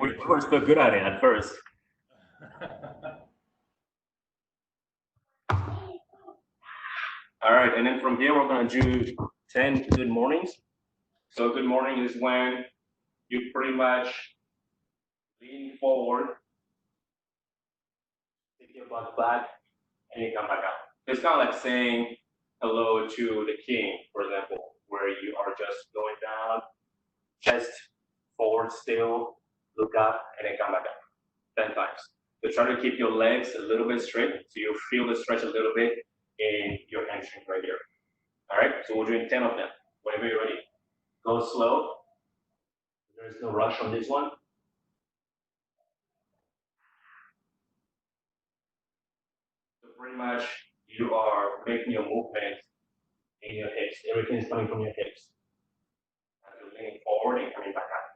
We were still good at it at first. All right, and then from here we're gonna do 10 good mornings. So good morning is when you pretty much lean forward, take your butt back, and you come back out. It's kind of like saying hello to the king, for example, where you are just going down, chest forward still, look up, and then come back up 10 times. So try to keep your legs a little bit straight so you feel the stretch a little bit in your hamstring right here. All right, so we're doing 10 of them. Whenever you're ready, go slow. There is no rush on this one. So pretty much you are making your movement in your hips. Everything is coming from your hips. As you're leaning forward and coming back up.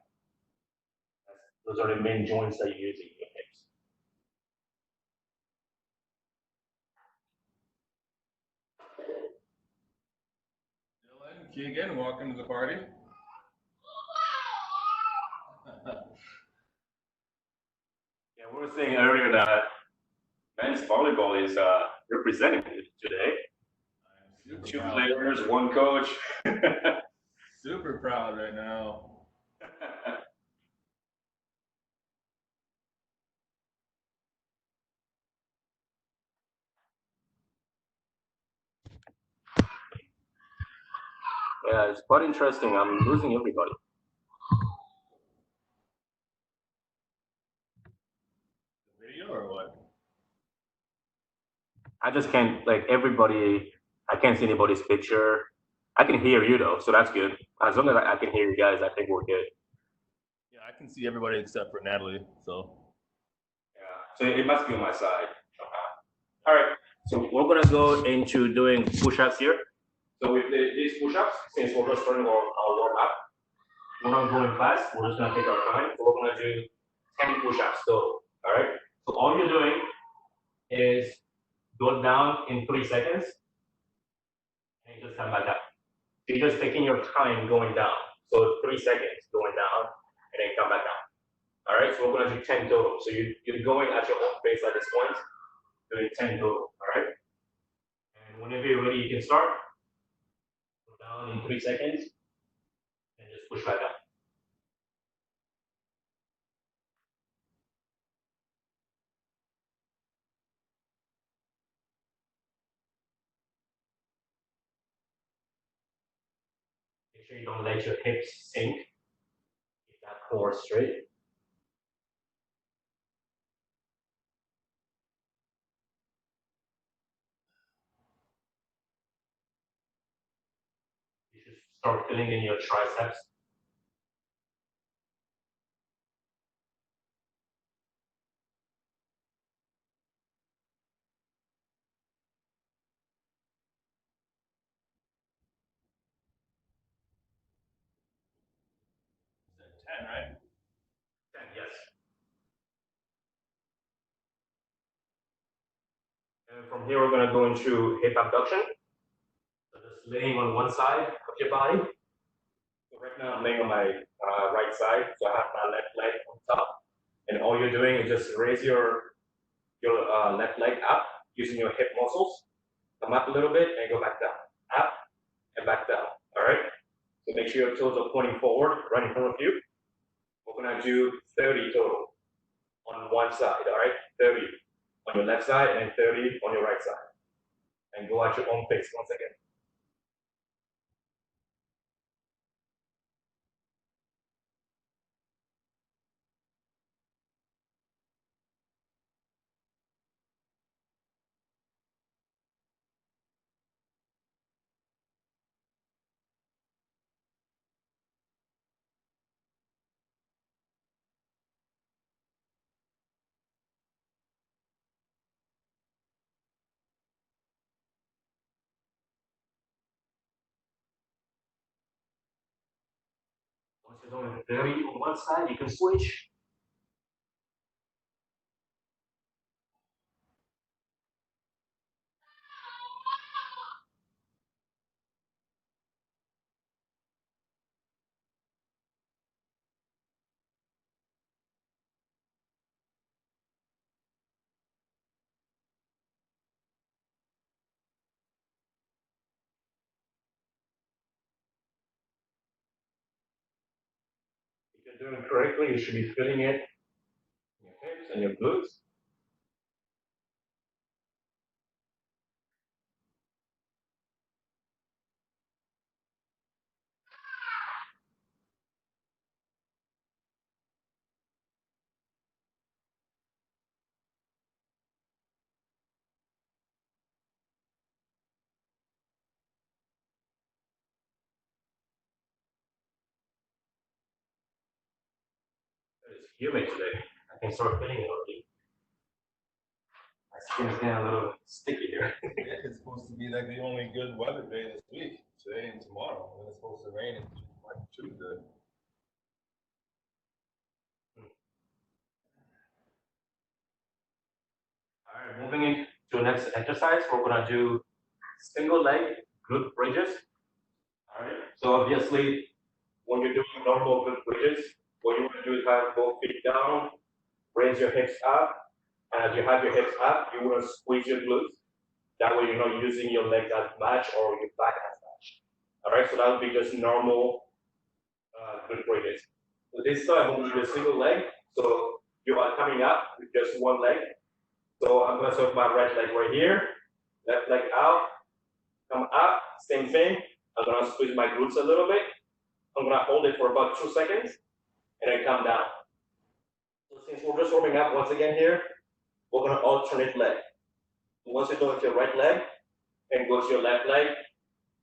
Those are the main joints that you use in your hips. Dylan, Keegan, welcome to the party. Yeah, we were saying earlier that men's volleyball is representing today. Two players, one coach. Super proud right now. Yeah, it's quite interesting. I'm losing everybody. Video or what? I just can't, like, everybody, I can't see anybody's picture. I can hear you though, so that's good. As long as I can hear you guys, I think we're good. Yeah, I can see everybody except for Natalie, so. Yeah, so it must be on my side. All right, so we're gonna go into doing push-ups here. So with these push-ups, since we're just starting our warm-up, we're not going fast, we're just gonna take our time. So we're gonna do 10 push-ups total, all right? So all you're doing is go down in 3 seconds and just come back up. So you're just taking your time going down. So 3 seconds going down and then come back up. All right, so we're gonna do 10 total. So you're going at your own pace at this point, doing 10 total, all right? And whenever you're ready, you can start. Go down in 3 seconds and just push back up. Make sure you don't let your hips sink. Keep that core straight. You should start feeling in your triceps. You said 10, right? 10, yes. And from here, we're gonna go into hip abduction. So just laying on one side of your body. So right now I'm laying on my right side, so I have my left leg on top. And all you're doing is just raise your left leg up using your hip muscles. Come up a little bit and go back down. Up and back down. All right? So make sure your toes are pointing forward, right in front of you. We're gonna do 30 total on one side, all right? 30 on your left side and 30 on your right side. And go at your own pace once again. Once you're done with 30 on one side, you can switch. If you're doing it correctly, you should be feeling it in your hips and your glutes. It's humid today. I can start feeling it already. My skin's getting a little sticky here. Yeah, it's supposed to be like the only good weather day this week, today and tomorrow. And it's supposed to rain like Tuesday. All right, moving into the next exercise, we're gonna do single leg glute bridges. All right. So obviously, when you're doing normal glute bridges, what you want to do is have both feet down, raise your hips up, and as you have your hips up, you want to squeeze your glutes. That way, you're not using your legs as much or your back as much. All right. So that would be just normal glute bridges. So this time, I'm going to do a single leg. So you are coming up with just one leg. So I'm going to start my right leg right here, left leg out, come up, same thing. I'm going to squeeze my glutes a little bit. I'm going to hold it for about 2 seconds and then come down. So since we're just warming up once again here, we're going to alternate leg. Once you're done with your right leg, and go to your left leg,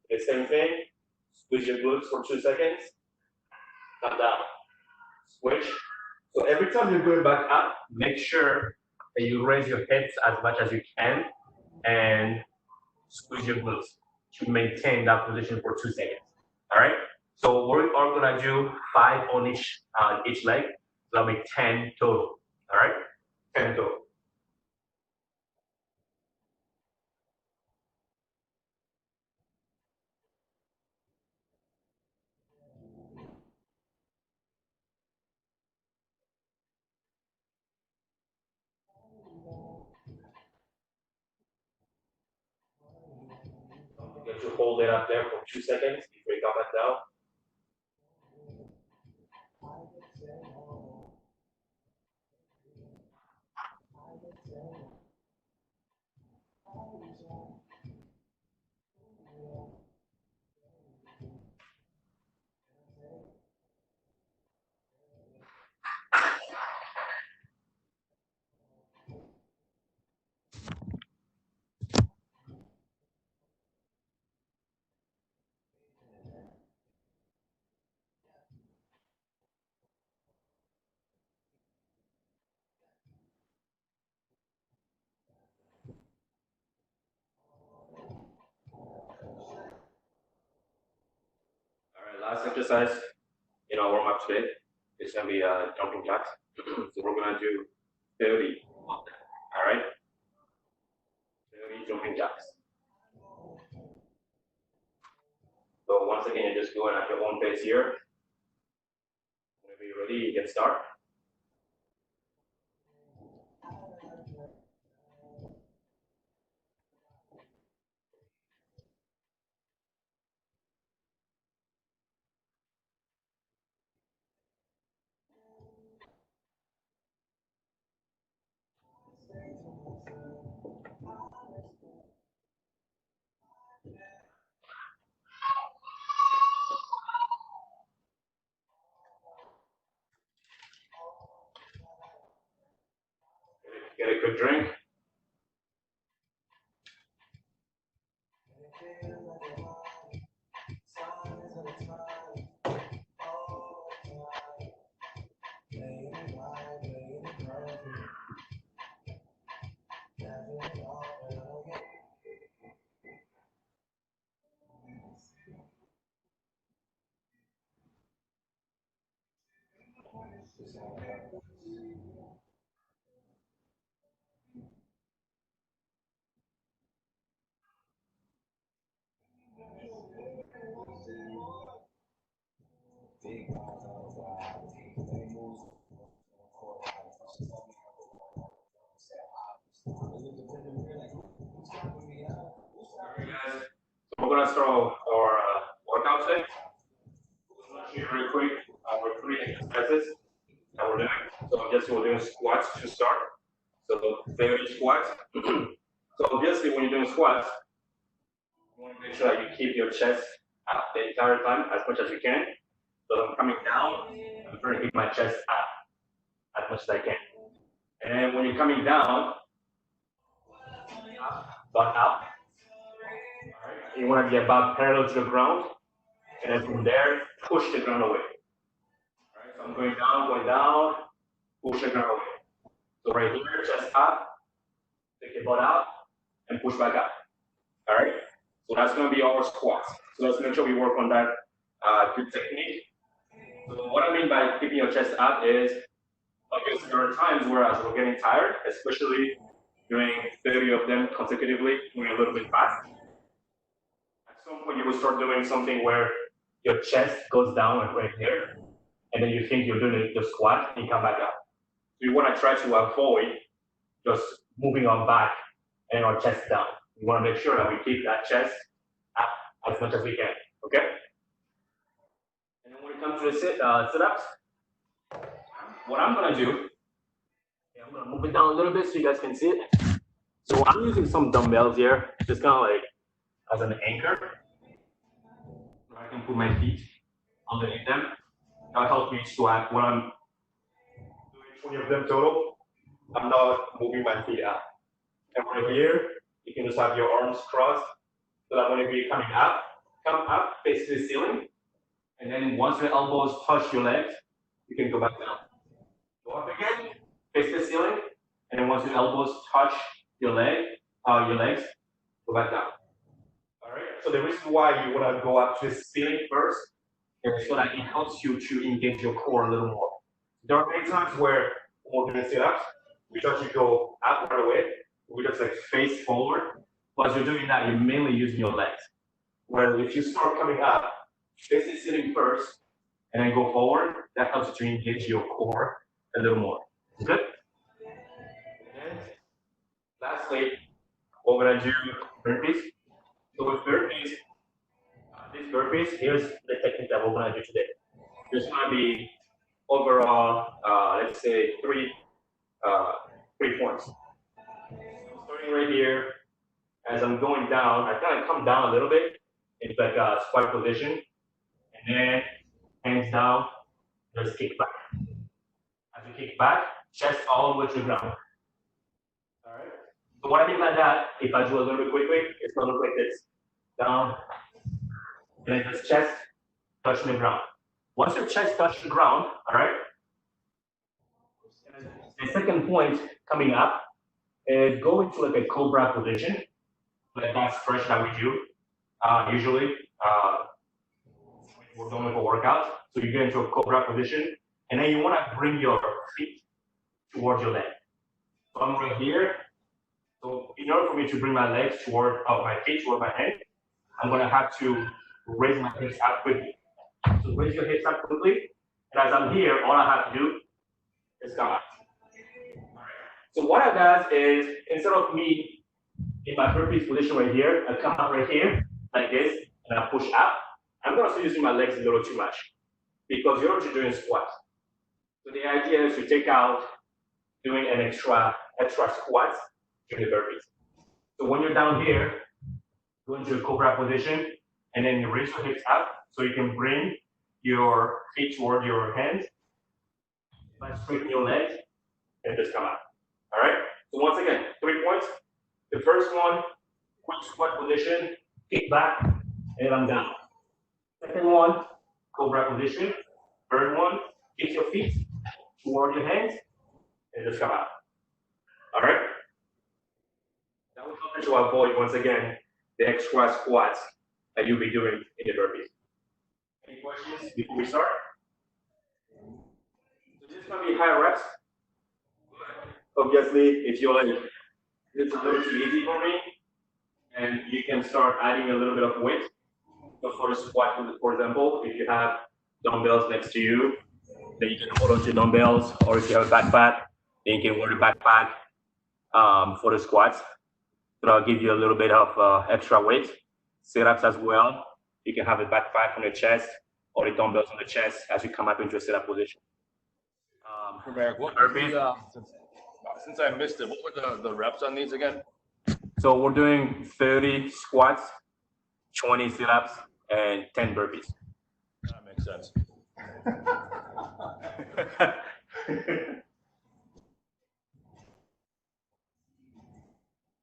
the same thing. Squeeze your glutes for 2 seconds, come down, switch. So every time you're going back up, make sure that you raise your hips as much as you can and squeeze your glutes to maintain that position for 2 seconds. All right. So we are gonna do 5 on each leg. So that'll be 10 total. All right. 10 total. Don't forget to hold it up there for 2 seconds before you come back down. All right, last exercise in our warm up today is gonna be jumping jacks. So we're gonna do 30 of them. All right, 30 jumping jacks. So once again, you're just going at your own pace here. Whenever you're ready, you can start. Get a good drink. Guys, so we're gonna start our workout today. Very quick. We're 3 exercises that we're doing. So obviously we're doing squats to start. So 30 squats. So obviously when you're doing squats, you want to make sure that you keep your chest up the entire time as much as you can. So I'm coming down, I'm trying to keep my chest up as much as I can. And then when you're coming down, butt up. All right. You want to be about parallel to the ground. And then from there, push the ground away. All right. So I'm going down, push the ground away. So right here, chest up, take your butt out, and push back up. All right. So that's going to be our squats. So let's make sure we work on that good technique. So what I mean by keeping your chest up is, okay, so there are times where as we're getting tired, especially doing 30 of them consecutively, going a little bit fast. At some point, you will start doing something where your chest goes down like right here, and then you think you're doing the squat, and you come back up. So you want to try to avoid just moving on back and our chest down. We want to make sure that we keep that chest up as much as we can, okay? And then when it comes to the sit-ups, what I'm gonna do, I'm gonna move it down a little bit so you guys can see it. So I'm using some dumbbells here, just kind of like as an anchor. I can put my feet underneath them. That'll help me squat. When I'm doing 20 of them total, I'm not moving my feet up. And right here, you can just have your arms crossed so that when you're coming up, come up, face the ceiling. And then once your elbows touch your legs, you can go back down. Go up again, face the ceiling. And then once your elbows touch your legs, go back down. All right. So the reason why you want to go up to the ceiling first is so that it helps you to engage your core a little more. There are many times where when we're doing sit-ups, we try to go up right away. We just like face forward. But as you're doing that, you're mainly using your legs. Where if you start coming up, face the ceiling first, and then go forward, that helps you to engage your core a little more. Good? And lastly, what we're gonna do burpees. So with burpees, these burpees, here's the technique that we're gonna do today. There's gonna be overall, let's say three points. So starting right here, as I'm going down, I kind of come down a little bit. It's like a squat position, and then hands down, just kick back. As you kick back, chest all the way to the ground. All right. So what I mean by that, if I do a little bit quickly, it's gonna look like this: down, and then just chest touching the ground. Once your chest touches the ground, all right. The second point coming up is go into like a cobra position, like that stretch that we do usually. We're going for workout. So you get into a cobra position, and then you want to bring your feet towards your leg. So I'm right here. So in order for me to bring my legs toward my feet toward my head, I'm going to have to raise my hips up quickly. So raise your hips up quickly, and as I'm here, all I have to do is come up. So what I does is, instead of me in my burpees position right here, I come up right here like this, and I push up. I'm going to start using my legs a little too much because you're already doing squats. So the idea is to take out doing an extra squats during the burpees. So when you're down here, go into a cobra position, and then you raise your hips up so you can bring your feet toward your hands, by straightening your legs, and just come up. All right. So once again, 3 points. The first one, quick squat position, kick back, and I'm down. Second one, cobra position. Third one, kick your feet toward your hands, and just come out. All right. That will help you to avoid, once again, the extra squats that you'll be doing in the burpees. Any questions before we start? So this is going to be high reps. Obviously, if you're like, it's a little too easy for me, and you can start adding a little bit of weight. So for the squat, for example, if you have dumbbells next to you, then you can hold on to dumbbells, or if you have a backpack, then you can wear the backpack for the squats. So that'll give you a little bit of extra weight. Sit-ups as well. You can have a backpack on your chest or the dumbbells on the chest as you come up into a sit-up position. Eric, what were the, since I missed it, what were the reps on these again? So we're doing 30 squats, 20 sit-ups, and 10 burpees. That makes sense. Do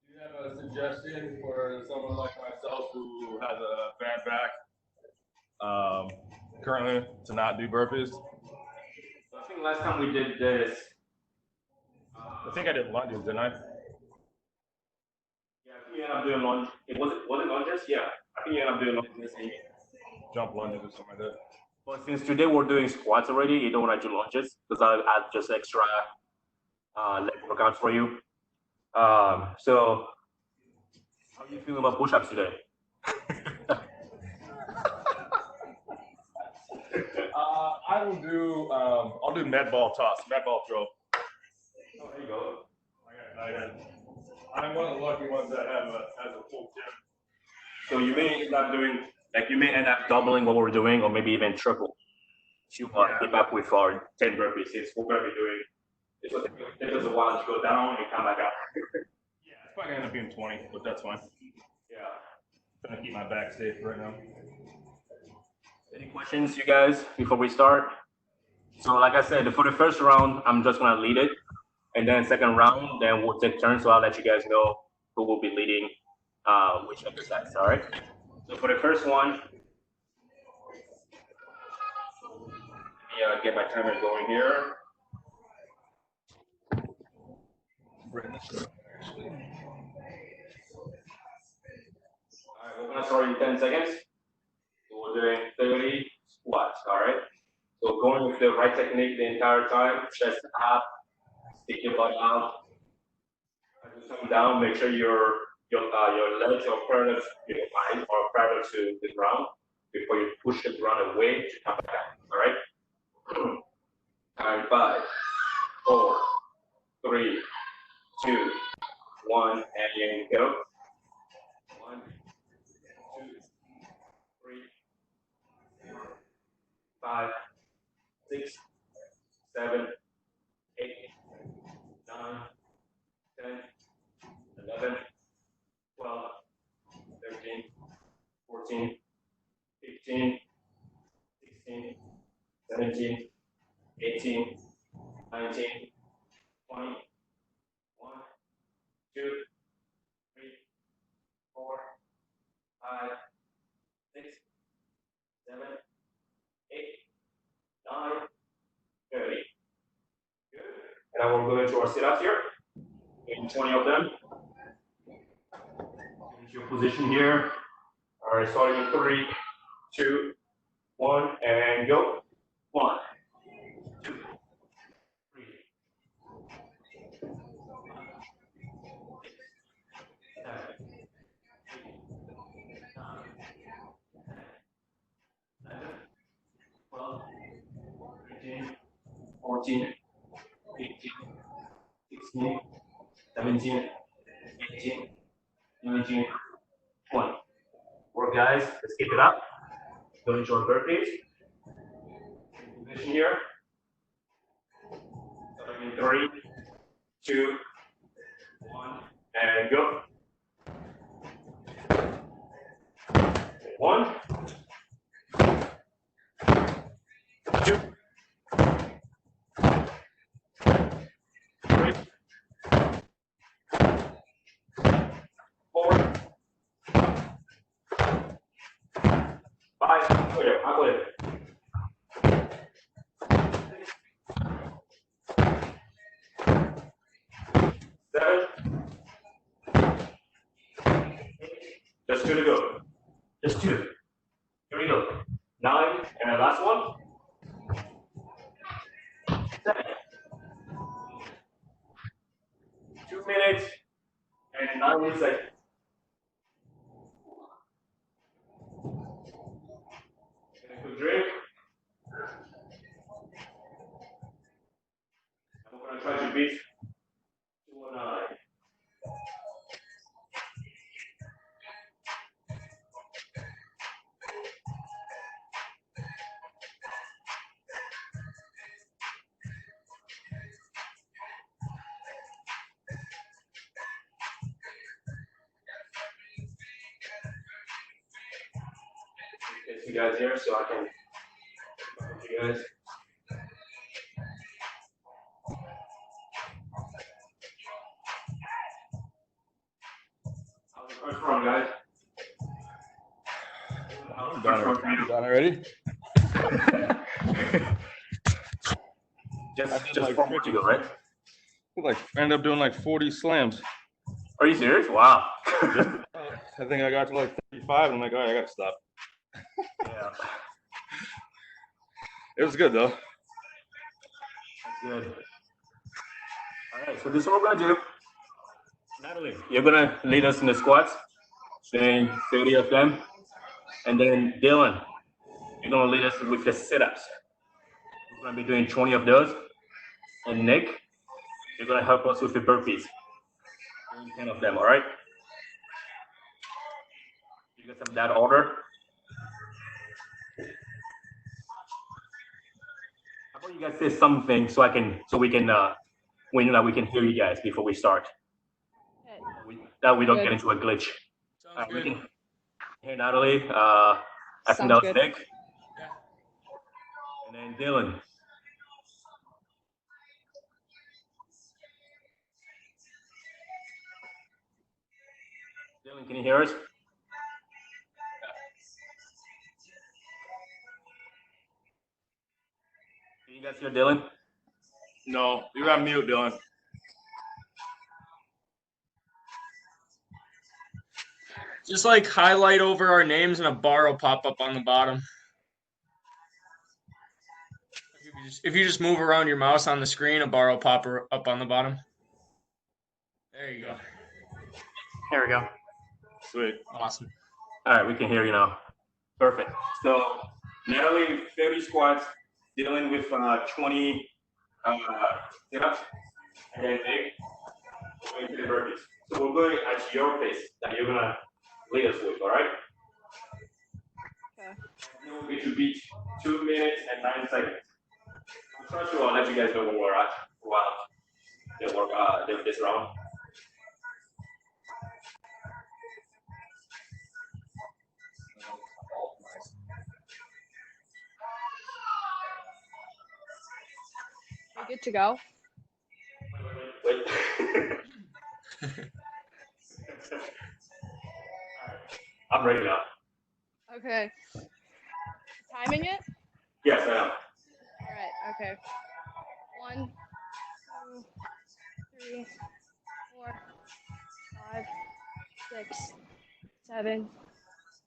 you have a suggestion for someone like myself who has a bad back currently to not do burpees? I think last time we did this, I think I did lunges, didn't I? yeah, I think you ended up doing lunge. Was it lunges? Yeah, I think you ended up doing lunges. Jump lunges or something like that. But since today we're doing squats already, you don't want to do lunges because I'll add just extra leg workouts for you. So how are you feeling about push-ups today? I'll do med ball toss, med ball throw. Oh, there you go. I'm one of the lucky ones that has a full gym. So you may end up doubling what we're doing, or maybe even triple. To keep up with our 10 burpees, since we're going to be doing. It will take us a while to go down and come back up. Yeah, it's probably gonna end up being 20, but that's fine. Yeah. Trying to keep my back safe right now. Any questions, you guys, before we start? So like I said, for the first round, I'm just gonna lead it. And then second round, then we'll take turns. So I'll let you guys know who will be leading which exercise, all right? So for the first one, let me get my timer going here. All right, we're gonna start in 10 seconds. So we're doing 30 squats, all right? So going with the right technique the entire time, chest up, stick your butt out. As you come down, make sure your legs are parallel to your thighs or parallel to the ground before you push the ground away to come back, all right? All right, 5, 4, 3, 2, 1, and go. 1, 2, 3, 4, 5, 6, 7, 8, 9, 10, 11, 12, 13, 14, 15, 16, 17, 18, 19, 20, 1, 2, 3, 4, 5, 6, 7, 8, 9, 30. Good. And now we'll go into our sit-ups here. In 20 of them. Into your position here. All right, starting in 3, 2, 1, and go. 1, 2, 3, 7, 8, 9, 10, 11, 12, 13, 14, 15, 16, 17, 18, 19, 20. Work, guys. Let's keep it up. Go into our burpees. Position here. Starting in 3, 2, 1, and go. 1, 2, 3, 4, 5. I'll go there. 7, 8. Just 2 to go. Just 2. Here we go. 9, and the last one. 7. 2 minutes and 9 seconds. Get a quick drink. And we're going to try to beat 209. guys here so I can help you guys. How's the first round, guys? Done already? just like 4 more to go, right? Like end up doing like 40 slams. Are you serious? Wow. I think I got to like 35 and I'm like, all right, I gotta stop. Yeah. It was good though. That's good. All right, so this is what we're gonna do. Natalie, you're gonna lead us in the squats, doing 30 of them. And then Dylan, you're gonna lead us with the sit-ups. We're gonna be doing 20 of those. And Nick, you're gonna help us with the burpees. Doing 10 of them, all right? You get some that order. How about you guys say something so we can hear you guys before we start. That we don't get into a glitch. We can hear Natalie. I think that was Nick. Yeah. And then Dylan. Dylan, can you hear us? Can you guys hear Dylan? No, you're on mute, Dylan. Just like highlight over our names and a bar will pop up on the bottom. If you just move around your mouse on the screen, a bar will pop up on the bottom. There you go. Here we go. Sweet. Awesome. All right, we can hear you now. Perfect. So Natalie, 30 squats, Dylan with 20 sit-ups, and then Nick going to the burpees. So we're going at your pace that you're gonna lead us with, all right? Okay. And we'll get to beat 2 minutes and 9 seconds. First of all, I'll let you guys know where we're at while this round. We good to go? Wait. I'm ready now. Okay. Timing it? Yes, I am. All right. Okay. 1, 2, 3, 4, 5, 6, 7,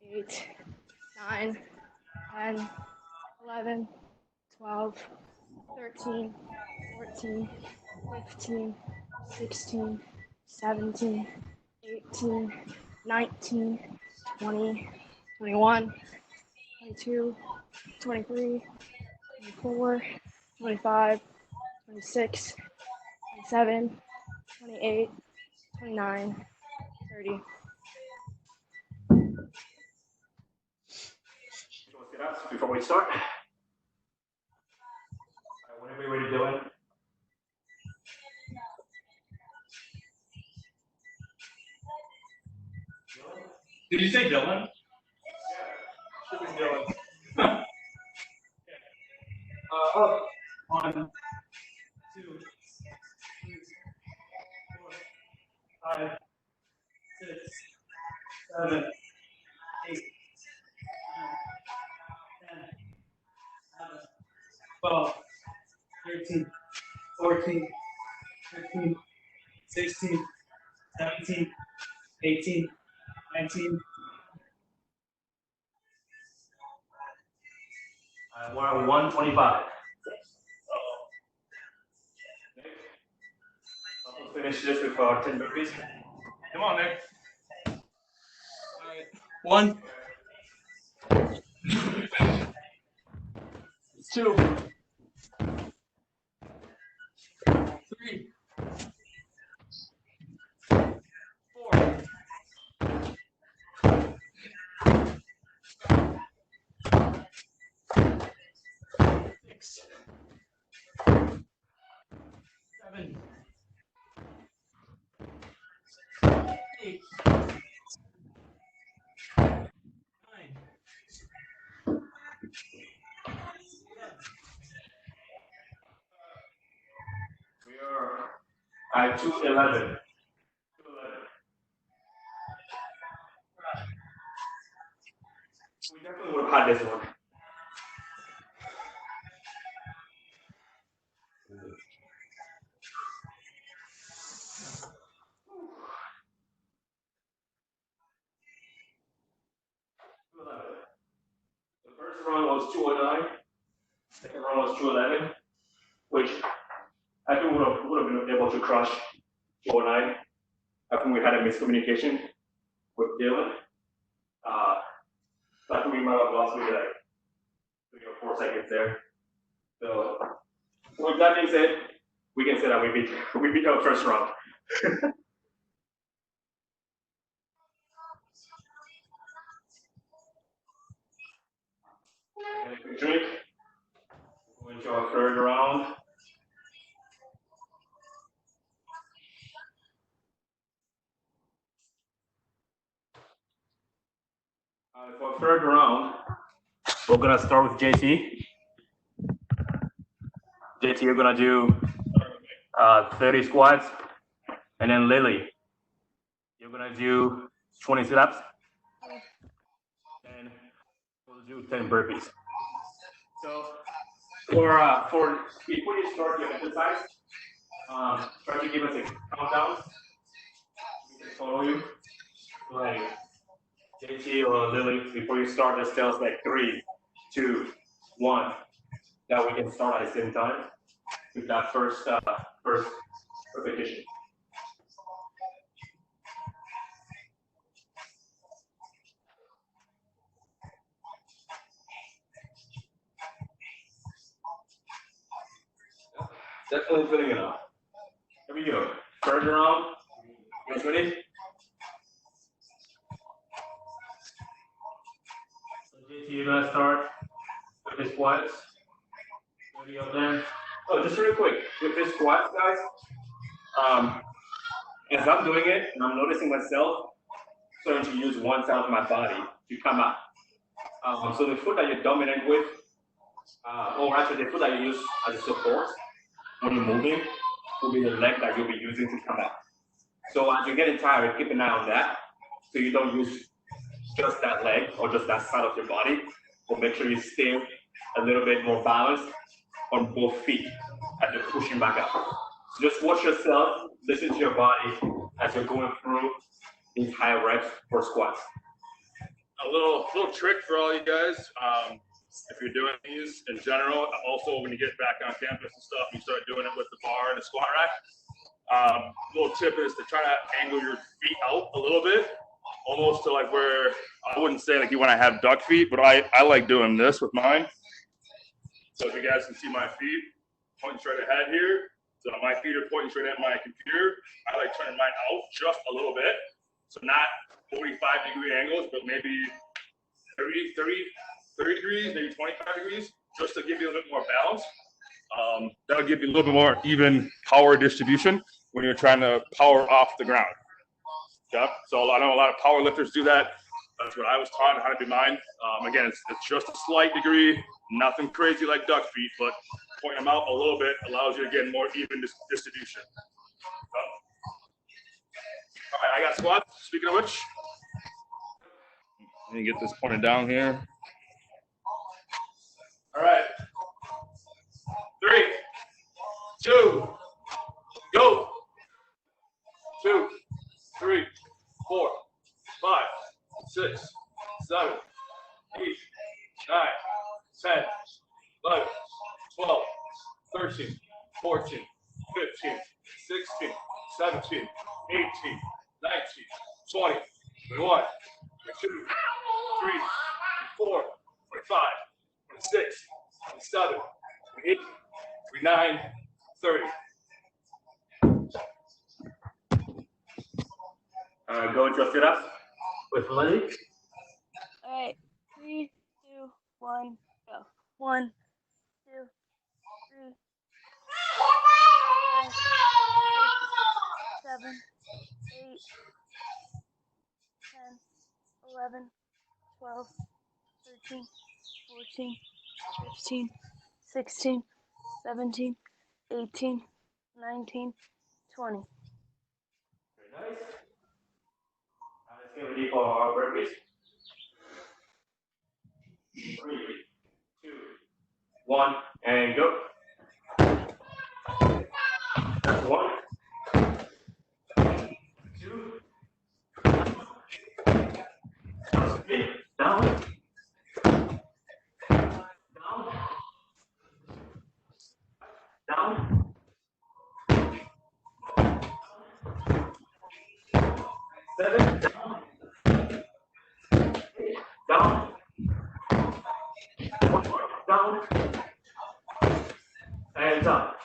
8, 9, 10, 11, 12, 13, 14, 15, 16, 17, 18, 19, 20, 21, 22, 23, 24, 25, 26, 27, 28, 29, 30. Before we start. Whenever you're ready, Dylan. Did you say Dylan? Yeah. Should be Dylan. Up. 1, 2, 3, 4, 5, 6, 7, 8, 9, 10, 11, 12, 13, 14, 15, 16, 17, 18, 19. We're at 125. Nick, I'll finish this with 10 burpees. Come on, Nick. All right. 1, 2, 3, 4, 6, 7, 8, 9, All right, 211. We definitely would have had this one. The first round was 209. Second round was 211, which I think would have been able to crush 209. I think we had a miscommunication with Dylan. So I think we might have lost maybe like 3 or 4 seconds there. So with that being said, we can say that we beat our first round. And a quick drink. Going to our third round. For our third round, we're gonna start with JT. JT, you're gonna do 30 squats, and then Lily, you're gonna do 20 sit-ups, and we'll do 10 burpees. So for before you start your exercise, try to give us a countdown. We can follow you. Like JT or Lily, before you start, just tell us like 3, 2, 1. That we can start at the same time with that first repetition. Definitely feeling it up. Here we go. Third round. You guys ready? So JT, you're gonna start with the squats. 30 up there. Oh, just real quick, with the squats, guys. As I'm doing it, and I'm noticing myself starting to use one side of my body to come up. So the foot that you're dominant with, or actually the foot that you use as a support when you're moving, will be the leg that you'll be using to come up. So as you're getting tired, keep an eye on that, so you don't use just that leg or just that side of your body, but make sure you stay a little bit more balanced on both feet as you're pushing back up. So just watch yourself, listen to your body as you're going through these high reps for squats. A little trick for all you guys. If you're doing these in general, also when you get back on campus and stuff, you start doing it with the bar and the squat rack. Little tip is to try to angle your feet out a little bit, almost to like where, I wouldn't say like you want to have duck feet, but I like doing this with mine. So if you guys can see my feet pointing straight ahead here, so my feet are pointing straight at my computer. I like turning mine out just a little bit. So not 45-degree angles, but maybe 30 degrees, maybe 25 degrees, just to give you a little bit more balance. That'll give you a little bit more even power distribution when you're trying to power off the ground. Yeah. So I know a lot of power lifters do that. That's what I was taught how to do mine. Again, it's just a slight degree, nothing crazy like duck feet, but pointing them out a little bit allows you to get more even distribution. All right, I got squats. Speaking of which, let me get this pointed down here. All right. 3, 2, go. 2, 3, 4, 5, 6, 7, 8, 9, 10, 11, 12, 13, 14, 15, 16, 17, 18, 19, 20, 21, 22, 23, 24, 25, 26, 27, 28, 29, 30. Go into a sit-ups with Lily. All right. 3, 2, 1, go. 1, 2, 3, 4, 5, 6, 7, 8, 10, 11, 12, 13, 14, 15, 16, 17, 18, 19, 20. Very nice. Let's get ready for our burpees. 3, 2, 1, and go. That's 1, 2, 3, down, down, down, 7, down, down, 1 more, down, and up.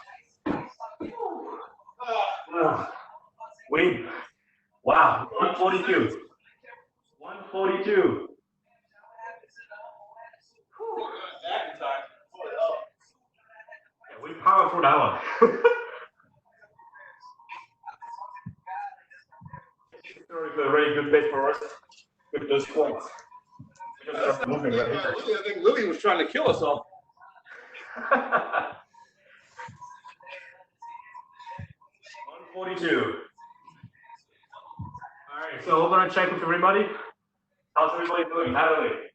Wait. Wow, 142. 142. Yeah, we power through that one. Historically, a very good base for us with those squats. We just start moving right here. I think Lily was trying to kill us all. 142. All right, so we're gonna check with everybody. How's everybody doing? Natalie,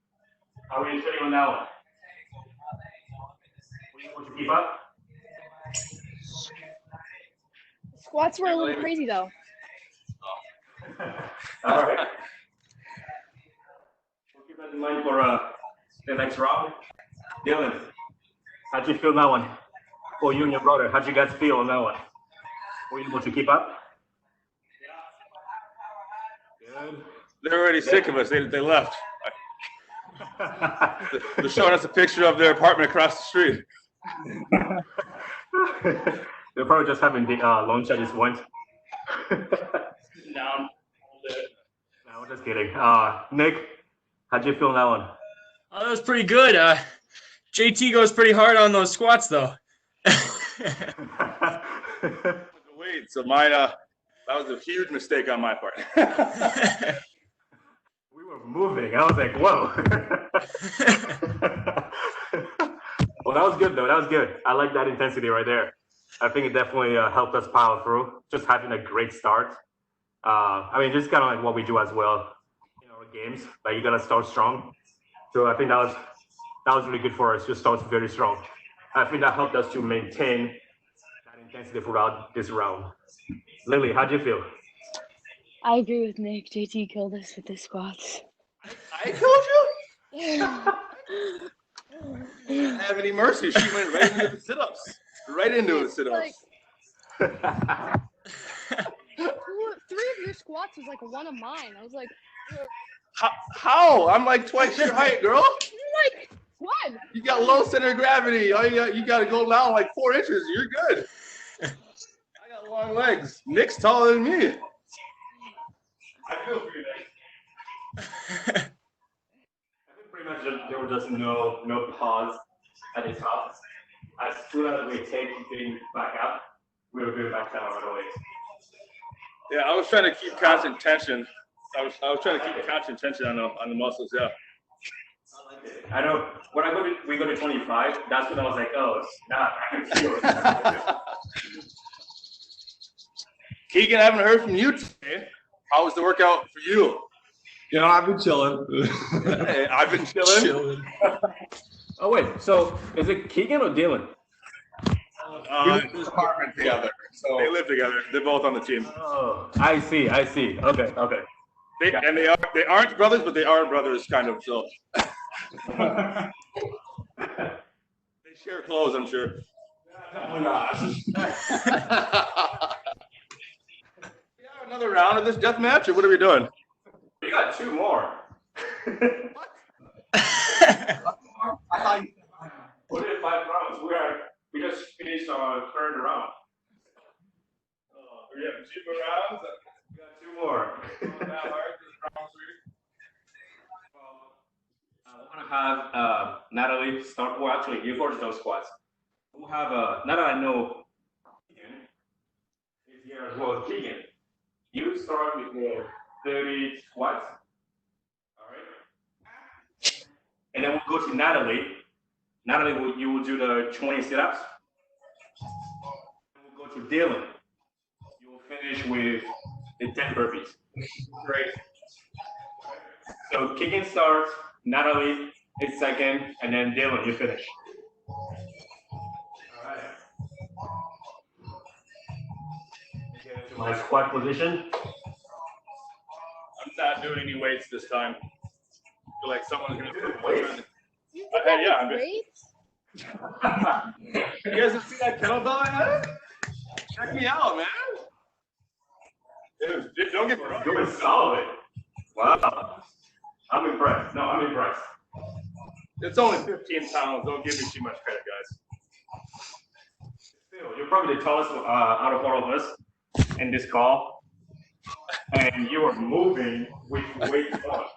how are you sitting on that one? Would you keep up? Squats were a little crazy though. All right. We'll keep that in mind for the next round. Dylan, how'd you feel on that one? For you and your brother, how'd you guys feel on that one? Were you able to keep up? Good. They're already sick of us. They left. They're showing us a picture of their apartment across the street. They're probably just having the lunch at this point. Down. No, I'm just kidding. Nick, how'd you feel on that one? Oh, that was pretty good. JT goes pretty hard on those squats though. Wait, so mine, that was a huge mistake on my part. We were moving. I was like, whoa. Well, that was good though. That was good. I like that intensity right there. I think it definitely helped us power through. Just having a great start. I mean, just kind of like what we do as well in our games. Like you gotta start strong. So I think that was really good for us. Just start very strong. I think that helped us to maintain that intensity throughout this round. Lily, how'd you feel? I agree with Nick. JT killed us with the squats. I killed you? Didn't have any mercy. She went right into the sit-ups. Right into the sit-ups. Like, 3 of your squats was like 1 of mine. I was like, How? I'm like twice your height, girl. like what? You got low center of gravity. All you got to go down like 4 inches. You're good. I got long legs. Nick's taller than me. I feel for you, Nick. I think pretty much there was just no pause at the top. As soon as we take things back up, we were going back down right away. Yeah, I was trying to keep constant tension. I was trying to keep constant tension on the muscles. Yeah. I know when we go to 25, that's when I was like, oh, nah, I can feel it. Keegan, I haven't heard from you today. How was the workout for you? You know, I've been chilling. Hey, I've been chilling. Oh wait, so is it Keegan or Dylan? We live in this apartment together. So They live together. They're both on the team. Oh, I see. Okay. They aren't brothers, but they are brothers, kind of. So they share clothes, I'm sure. definitely not. Yeah, another round of this death match, or what are we doing? We got 2 more. I thought you We did 5 rounds. We just finished our 3rd round. We have 2 more rounds. We got 2 more. We're gonna have Natalie start. Well, actually, you first those squats. We'll have now that I know Keegan is here as well. Keegan, you start with the 30 squats. All right. And then we'll go to Natalie. Natalie, you will do the 20 sit-ups. And we'll go to Dylan. You will finish with the 10 burpees. Great. So kicking starts, Natalie is second, and then Dylan, you finish. All right. Get into my squat position. I'm not doing any weights this time. I feel like someone's gonna put Weights? You yeah, I'm just- weights? You guys have seen that kettlebell I had? Check me out, man. Dude, don't get me wrong. Doing solid. Wow. I'm impressed. No, I'm impressed. It's only 15 pounds. Don't give me too much credit, guys. Still, you're probably the tallest out of all of us in this call. And you are moving with weight up.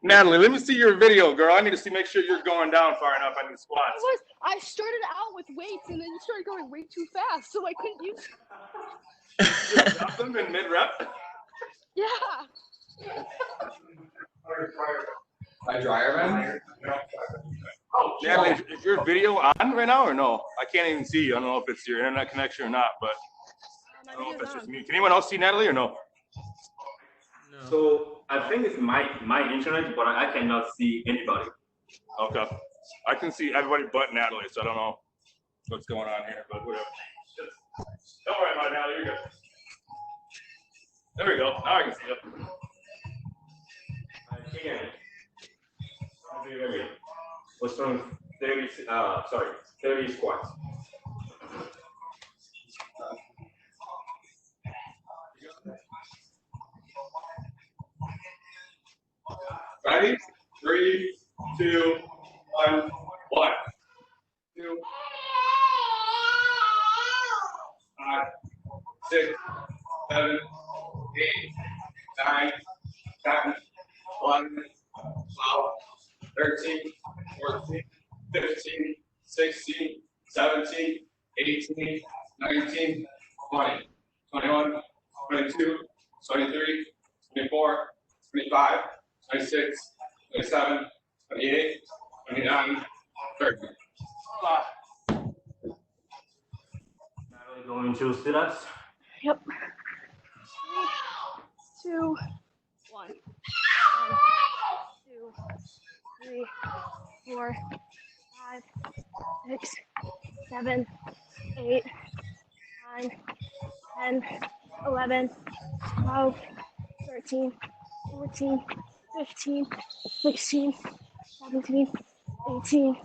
Natalie, let me see your video, girl. I need to see, make sure you're going down far enough on these squats. I started out with weights and then you started going way too fast, so I couldn't use. Just drop them in mid-rep. Yeah. My dryer man? Oh, Natalie, is your video on right now or no? I can't even see you. I don't know if it's your internet connection or not, but I don't know if it's just me. Can anyone else see Natalie or no? No. So I think it's my internet, but I cannot see anybody. Okay. I can see everybody but Natalie, so I don't know what's going on here, but whatever. Don't worry about it, Natalie. You're good. There we go. Now I can see you. Again. We're doing 30 squats. Ready? 3, 2, 1, 1. 2, 5, 6, 7, 8, 9, 10, 11, 12, 13, 14, 15, 16, 17, 18, 19, 20, 21, 22, 23, 24, 25, 26, 27, 28, 29, 30. Natalie going to sit-ups. Yep. 3, 2, 1. 1, 2, 3, 4, 5, 6, 7, 8, 9, 10, 11, 12, 13, 14, 15, 16, 17, 18,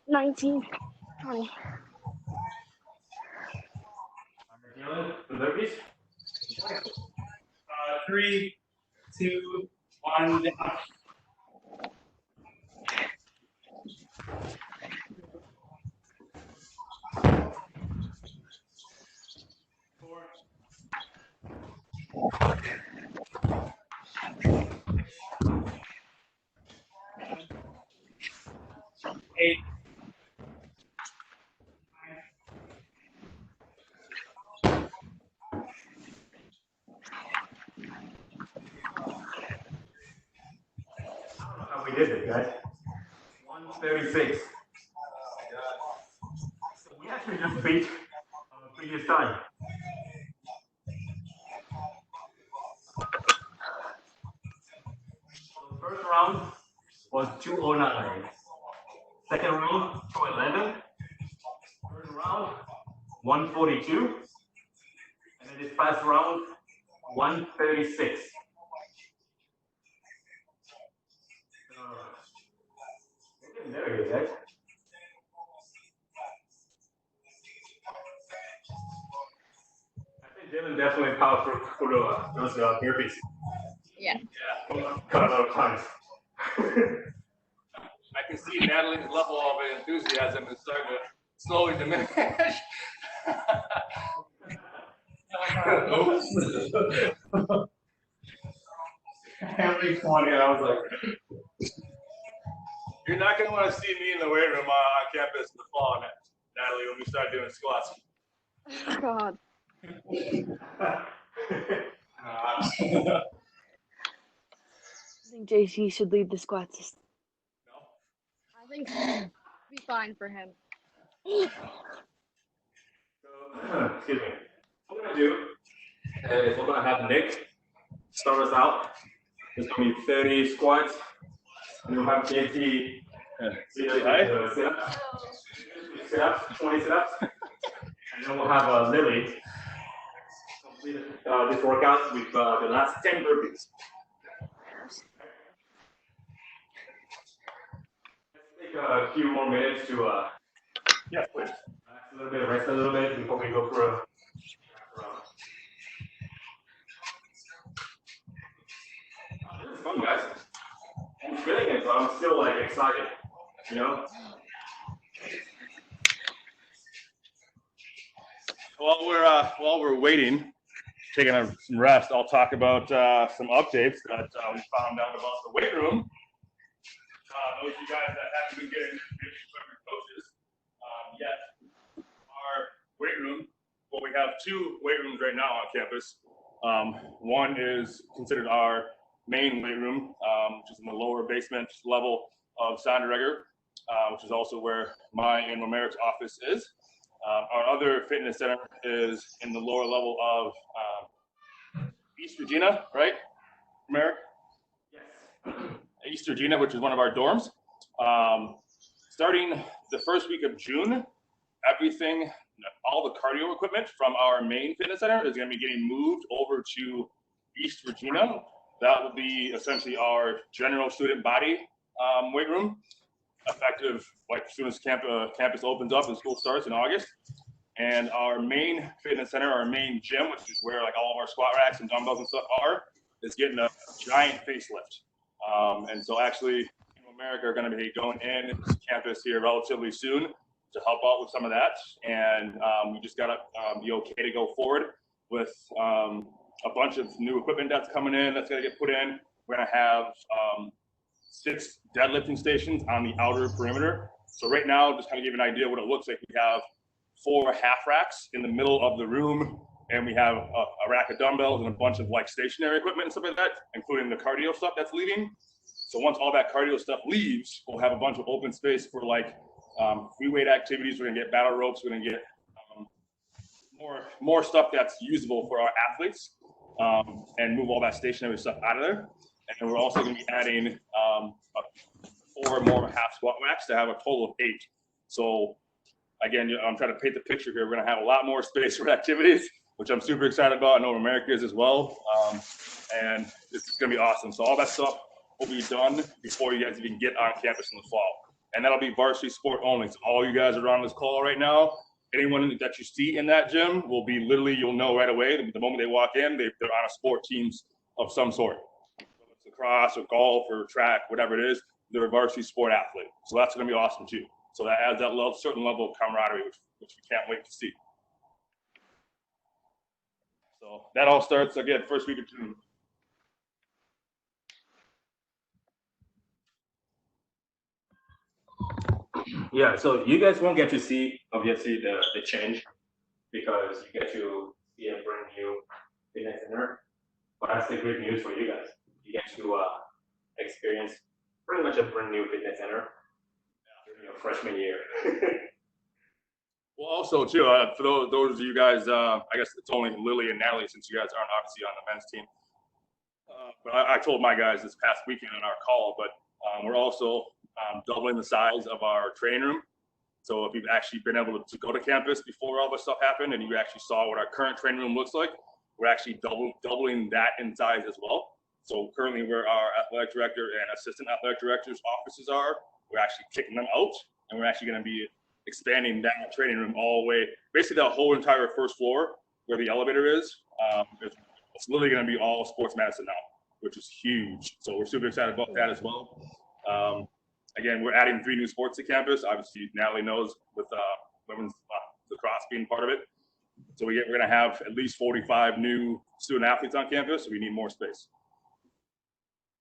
19, 20. Dylan, the burpees. 3, 2, 1, down. Eight. How we did it, guys. 136. So we actually just beat previous time. So first round was 209. Second round, 211. Third round, 142. And then this past round, 136. We're getting there, you guys. I think Dylan definitely powered through those burpees. Yeah. Cut a lot of times. I can see Natalie's level of enthusiasm is starting to slowly diminish. Every 20, and I was like, You're not going to want to see me in the weight room on campus in the fall, Natalie, when we start doing squats. God. I think JC should lead the squats. I think it'll be fine for him. Excuse me. we're gonna do is we're gonna have Nick start us out. There's gonna be 30 squats, and we'll have JT sit-ups, 20 sit-ups, and then we'll have Lily complete this workout with the last 10 burpees. Let's take a few more minutes to Yes, please. relax a little bit, rest a little bit before we go for a this is fun, guys. I'm feeling it, but I'm still like excited, you know? While we're waiting, taking some rest, I'll talk about some updates that we found out about the weight room. Those of you guys that haven't been getting equipment coaches yet, our weight room. Well, we have two weight rooms right now on campus. One is considered our main weight room, which is in the lower basement level of Sonderegger, which is also where my and Romero's office is. Our other fitness center is in the lower level of East Regina, right, Romero? Yes. East Regina, which is one of our dorms. Starting the first week of June, everything, all the cardio equipment from our main fitness center is going to be getting moved over to East Regina. That will be essentially our general student body weight room, effective like as soon as campus opens up and school starts in August. And our main fitness center, our main gym, which is where like all of our squat racks and dumbbells and stuff are, is getting a giant facelift. And so actually, America are going to be going in campus here relatively soon to help out with some of that. And we just got the okay to go forward with a bunch of new equipment that's coming in, that's going to get put in. We're going to have 6 deadlifting stations on the outer perimeter. So right now, just kind of give you an idea what it looks like. We have 4 half racks in the middle of the room, and we have a rack of dumbbells and a bunch of like stationary equipment and stuff like that, including the cardio stuff that's leaving. So once all that cardio stuff leaves, we'll have a bunch of open space for like free weight activities. We're gonna get battle ropes. We're gonna get more stuff that's usable for our athletes, and move all that stationary stuff out of there. And we're also gonna be adding 4 more half squat racks to have a total of 8. So again, I'm trying to paint the picture here. We're gonna have a lot more space for activities, which I'm super excited about. I know America is as well, and it's gonna be awesome. So all that stuff will be done before you guys even get on campus in the fall. And that'll be varsity sport only. So all you guys are on this call right now, anyone that you see in that gym will be literally, you'll know right away, the moment they walk in, they're on a sport teams of some sort. Whether it's lacrosse or golf or track, whatever it is, they're a varsity sport athlete. So that's gonna be awesome too. So that adds that certain level of camaraderie, which we can't wait to see. So that all starts, again, first week of June. Yeah, so you guys won't get to see, obviously, the change because you get to see a brand new fitness center. But that's the great news for you guys. You get to experience pretty much a brand new fitness center during your freshman year. Well, also, too, for those of you guys, I guess it's only Lily and Natalie since you guys aren't obviously on the men's team. But I told my guys this past weekend on our call, but we're also doubling the size of our training room. So if you've actually been able to go to campus before all this stuff happened and you actually saw what our current training room looks like, we're actually doubling that in size as well. So currently where our athletic director and assistant athletic director's offices are, we're actually kicking them out, and we're actually going to be expanding that training room all the way, basically the whole entire first floor where the elevator is. It's literally going to be all sports medicine now, which is huge. So we're super excited about that as well. Again, we're adding 3 new sports to campus. Obviously, Natalie knows with women's lacrosse being part of it. So we're going to have at least 45 new student athletes on campus, so we need more space.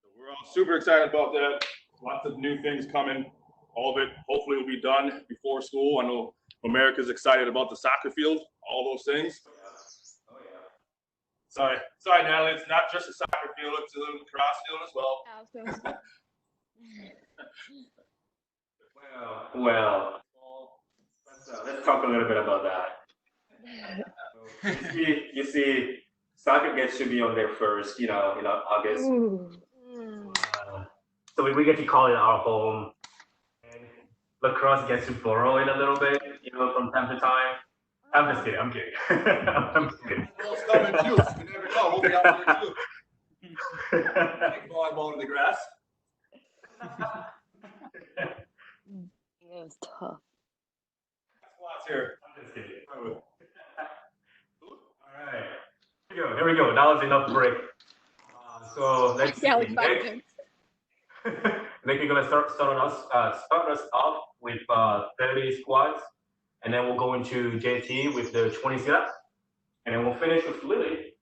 So we're all super excited about that. Lots of new things coming. All of it hopefully will be done before school. I know America's excited about the soccer field, all those things. Oh, yeah. Sorry, Natalie, it's not just a soccer field, it's a lacrosse field as well. Well, let's talk a little bit about that. You see, soccer gets to be on there first, August. Ooh. So we get to call it our home. And lacrosse gets to borrow it a little bit, from time to time. I'm just kidding. I'm kidding. I'm kidding. Well, it's coming too. You never know. We'll be out there too. Like volleyball in the grass. It was tough. Squats here. I'm just kidding. All right. Here we go. That was enough break. So let's Yeah, see. like 5 minutes. Nick, you're gonna start us off with 30 squats, and then we'll go into JT with the 20 sit-ups, and then we'll finish with Lily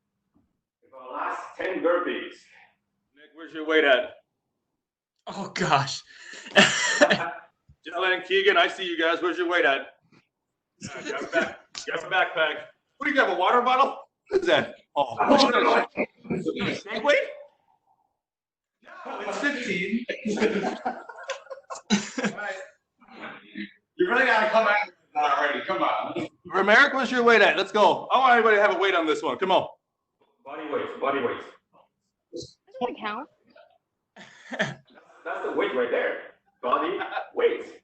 with our last 10 burpees. Nick, where's your weight at? Oh gosh. Jalen and Keegan, I see you guys. Where's your weight at? Grab a backpack. What do you got? A water bottle? What is that? Oh, snake weight? No, it's 15. All right. You really gotta come at me already. Come on. Romeric, where's your weight at? Let's go. I want everybody to have a weight on this one. Come on. Body weight. Doesn't it count? That's the weight right there. Body weight.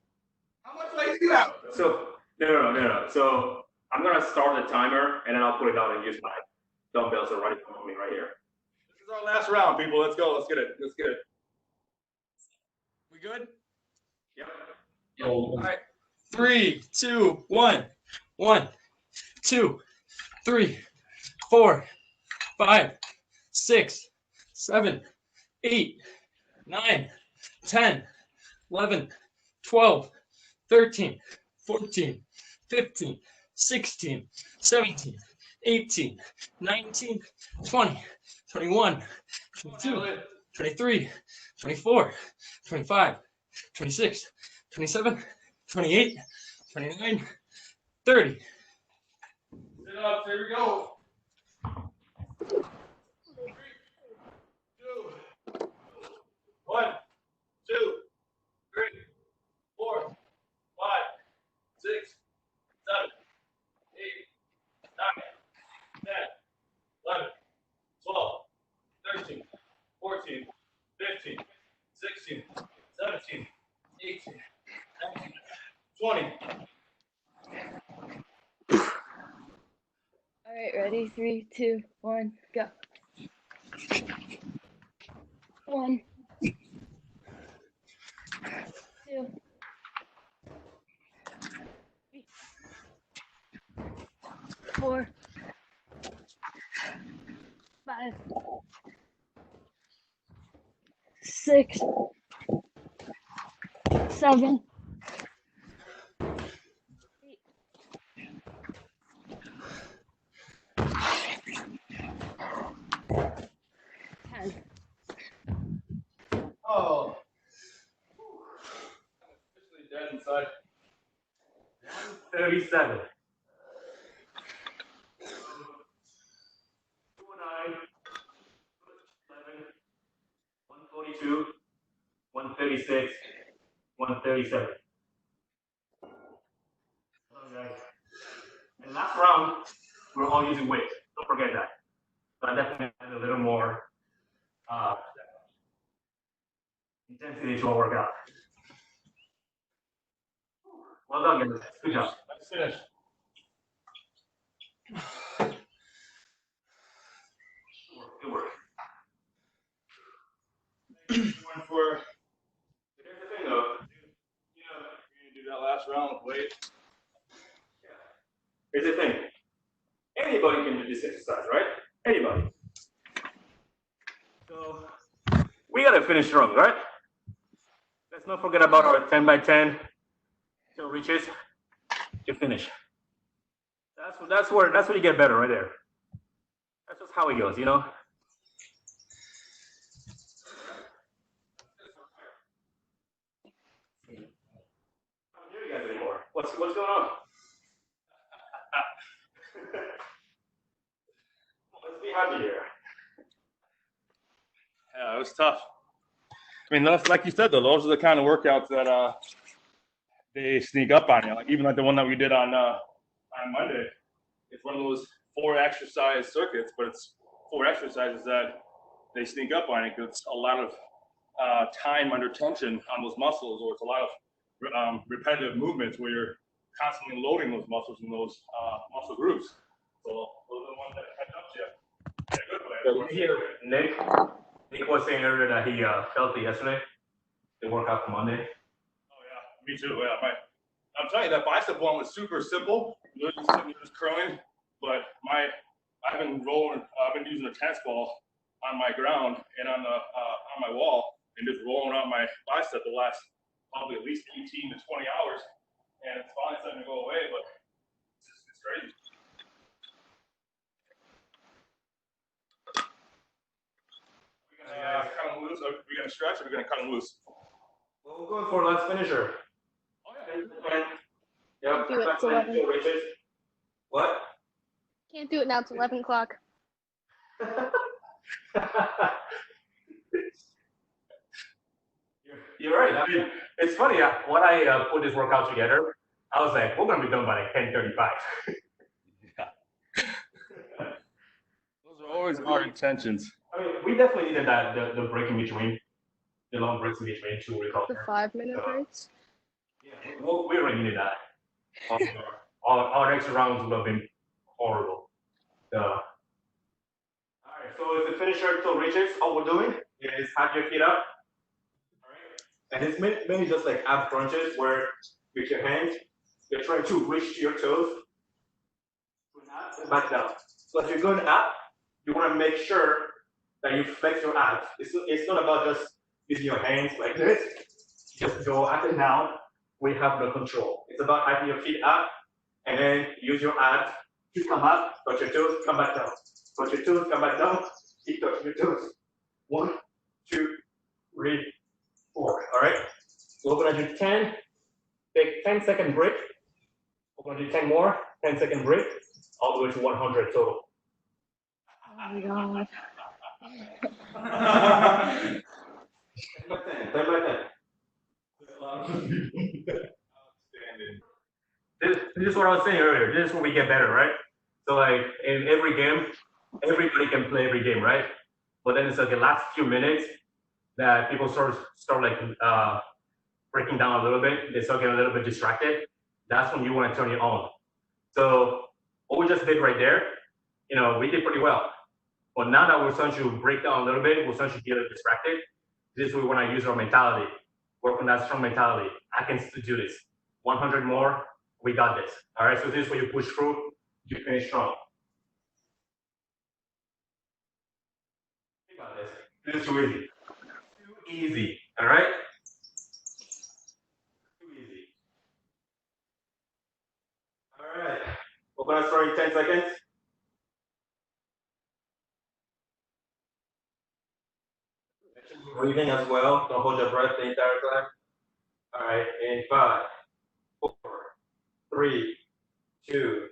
How much weight do you have? So no. So I'm gonna start the timer, and then I'll put it down and use my dumbbells are right in front of me right here. This is our last round, people. Let's go. Let's get it. We good? Yep. All right. 3, 2, 1. 1, 2, 3, 4, 5, 6, 7, 8, 9, 10, 11, 12, 13, 14, 15, 16, 17, 18, 19, 20, 21, 22, 23, 24, 25, 26, 27, 28, 29, 30. Sit up. Here we go. 3, 2, 1, 2, 3, 4, 5, 6, 7, 8, 9, 10, 11, 12, 13, 14, 15, 16, 17, 18, 19, 20. All right, ready? 3, 2, 1, go. 1, 2, 3, 4, 5, 6, 7, 8, 10. Oh. Officially dead inside. 37. 142, 136, 137. Okay. And last round, we're all using weights. Don't forget that. But definitely add a little more intensity to our workout. Well done, guys. Good job. Nice finish. Good work. Here's the thing, though. You're gonna do that last round with weight. Here's the thing. Anybody can do this exercise, right? Anybody. So we gotta finish strong, right? Let's not forget about our 10 by 10 still reaches to finish. That's where you get better right there. That's just how it goes, I don't hear you guys anymore. What's going on? Let's be happy here. Yeah, it was tough. I mean, like you said, though, those are the kind of workouts that they sneak up on you. Like even like the one that we did on Monday. It's one of those 4 exercise circuits, but it's 4 exercises that they sneak up on it. It's a lot of time under tension on those muscles, or it's a lot of repetitive movements where you're constantly loading those muscles in those muscle groups. So those are the ones that catch up to you. Yeah, good plan. So here, Nick was saying earlier that he felt it yesterday. The workout for Monday. Oh yeah, me too. Yeah, I'm telling you, that bicep one was super simple. You're just curling, but I've been rolling. I've been using a tennis ball on my ground and on my wall, and just rolling out my bicep the last probably at least 18 to 20 hours, and it's finally starting to go away. But it's crazy. Cut them loose. Are we gonna stretch, or are we gonna cut them loose? Well, we're going for last finisher. Oh yeah. Yeah. Do it, it's 11. What? Can't do it now. It's 11 o'clock. You're right. I mean, it's funny. When I put this workout together, I was like, we're gonna be done by like 10:35. Those are always our intentions. I mean, we definitely needed that the break in between, the long breaks in between to The recover. 5-minute breaks. Yeah, we really needed that. Our extra rounds would have been horrible. All right, so if the finisher still reaches, all we're doing is have your feet up. All right, and it's mainly just like ab crunches where with your hands you're trying to reach to your toes, and back down. So as you're going up, you want to make sure that you flex your abs. It's not about just using your hands like this. Just go up and down. We have no control. It's about having your feet up and then use your abs to come up, touch your toes, come back down. Touch your toes, come back down, keep touching your toes. 1, 2, 3, 4. All right? So we're gonna do 10, take 10-second break. We're gonna do 10 more, 10-second break, all the way to 100 total. Oh my god. 10 by 10. This is what I was saying earlier. This is where we get better, right? So like in every game, everybody can play every game, right? But then it's like the last few minutes that people start like breaking down a little bit. They start getting a little bit distracted. That's when you want to turn it on. So what we just did right there, we did pretty well. But now that we're starting to break down a little bit, we're starting to get a little distracted. This is where we want to use our mentality, work on that strong mentality. I can still do this. 100 more, we got this. All right, so this is where you push through, you finish strong. You got this. This is too easy. Too easy, all right? Too easy. All right, we're gonna start in 10 seconds. Breathing as well. Don't hold your breath the entire time. All right, in 5, 4, 3, 2,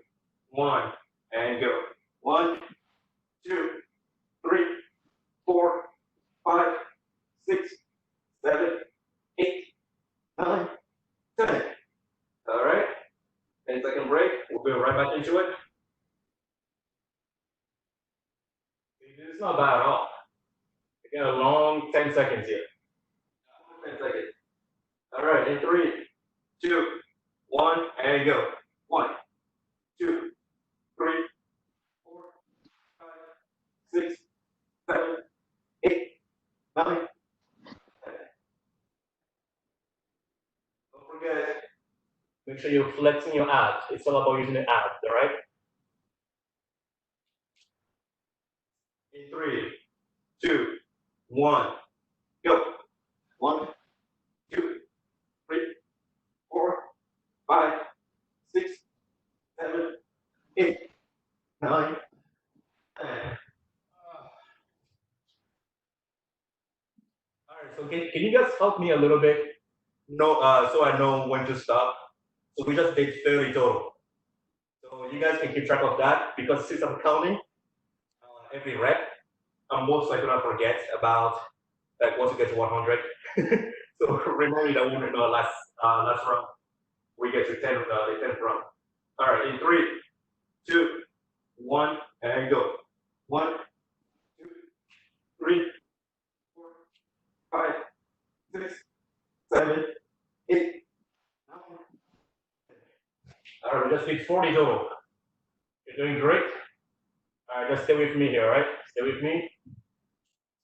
1, and go. 1, 2, 3, 4, 5, 6, 7, 8, 9, 10. All right. 10-second break. We'll go right back into it. It's not bad at all. We got a long 10 seconds here. 10 seconds. All right, in 3, 2, 1, and go. 1, 2, 3, 4, 5, 6, 7, 8, 9, 10. Don't forget, make sure you're flexing your abs. It's all about using the abs, all right? In 3, 2, 1, go. 1, 2, 3, 4, 5, 6, 7, 8, 9, 10. All right, so can you guys help me a little bit? No, so I know when to stop. So we just did 30 total. So you guys can keep track of that because since I'm counting every rep, I'm most likely gonna forget about like once you get to 100. So remember that one in the last round, we get to 10, the 10th round. All right, in 3, 2, 1, and go. 1, 2, 3, 4, 5, 6, 7, 8, 9. All right, we just did 40 total. You're doing great. All right, just stay with me here, all right? Stay with me.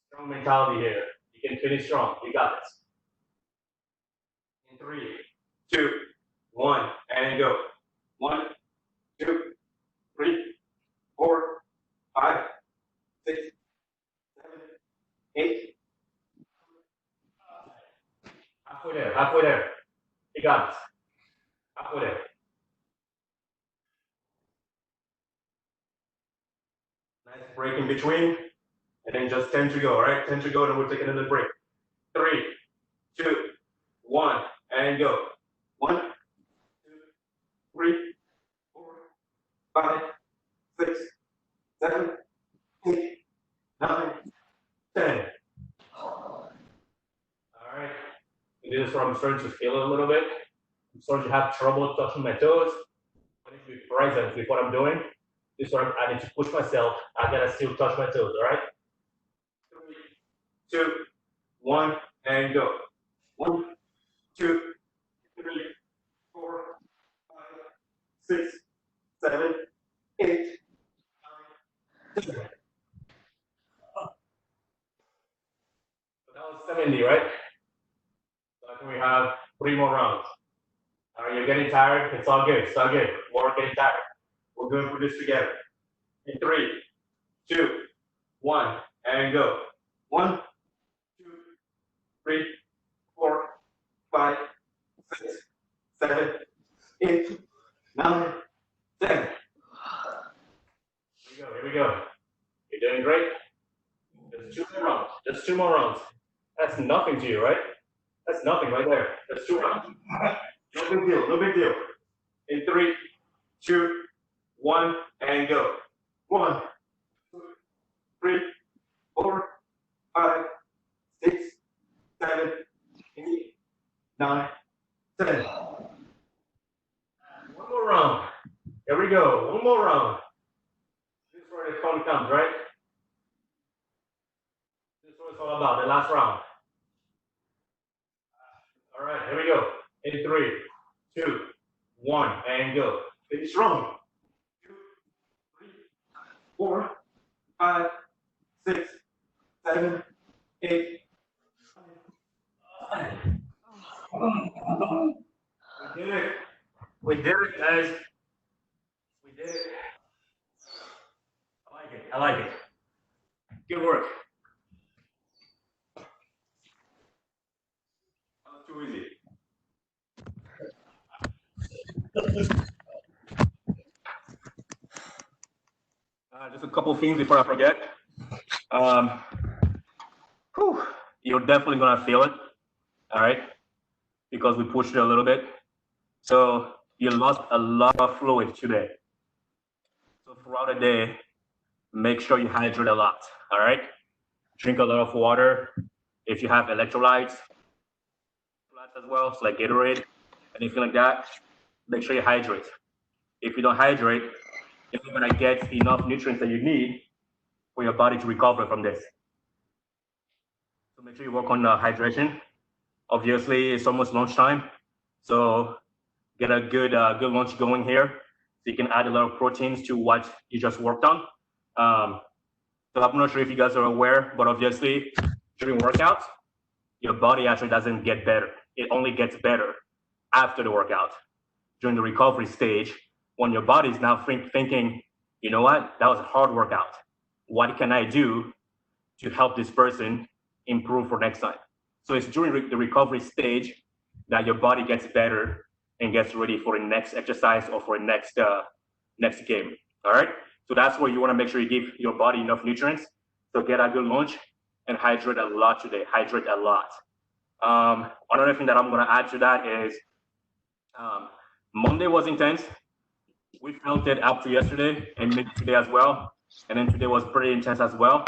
Strong mentality here. You can finish strong. You got this. In 3, 2, 1, and go. 1, 2, 3, 4, 5, 6, 7, 8. Halfway there, halfway there. You got it. Halfway there. Nice break in between, and then just 10 to go, all right? 10 to go, and we'll take another break. 3, 2, 1, and go. 1, 2, 3, 4, 5, 6, 7, 8, 9, 10. All right. This is where I'm starting to feel it a little bit. I'm starting to have trouble touching my toes. I need to be present with what I'm doing. This is where I need to push myself. I gotta still touch my toes, all right? 3, 2, 1, and go. 1, 2, 3, 4, 5, 6, 7, 8, 9, 10. So that was 70, right? So I think we have 3 more rounds. All right, you're getting tired. It's all good. It's all good. We're getting tired. We're going through this together. In 3, 2, 1, and go. 1, 2, 3, 4, 5, 6, 7, 8, 9, 10. Here we go. Here we go. You're doing great. There's 2 more rounds. Just 2 more rounds. That's nothing to you, right? That's nothing right there. That's 2 rounds. No big deal. No big deal. In 3, 2, 1, and go. 1, 2, 3, 4, 5, 6, 7, 8, 9, 10. One more round. Here we go. One more round. This is where the fun comes, right? This is what it's all about. The last round. All right. Here we go. In 3, 2, 1, and go. Finish strong. 2, 3, 4, 5, 6, 7, 8. We did it. We did it, guys. We did it. I like it. I like it. Good work. That was too easy. Just a couple things before I forget. You're definitely gonna feel it, all right? Because we pushed it a little bit. So you lost a lot of fluid today. So throughout the day, make sure you hydrate a lot, all right? Drink a lot of water. If you have electrolytes, as well, so like Gatorade, anything like that, make sure you hydrate. If you don't hydrate, you're not gonna get enough nutrients that you need for your body to recover from this. So make sure you work on hydration. Obviously, it's almost lunchtime, so get a good lunch going here. So you can add a lot of proteins to what you just worked on. So I'm not sure if you guys are aware, but obviously during workouts, your body actually doesn't get better. It only gets better after the workout. During the recovery stage, when your body is now thinking, you know what, that was a hard workout. What can I do to help this person improve for next time? So it's during the recovery stage that your body gets better and gets ready for the next exercise or for the next game. All right. So that's where you want to make sure you give your body enough nutrients. So get a good lunch and hydrate a lot today. Hydrate a lot. Another thing that I'm going to add to that is Monday was intense. We felt it up to yesterday and maybe today as well. And then today was pretty intense as well.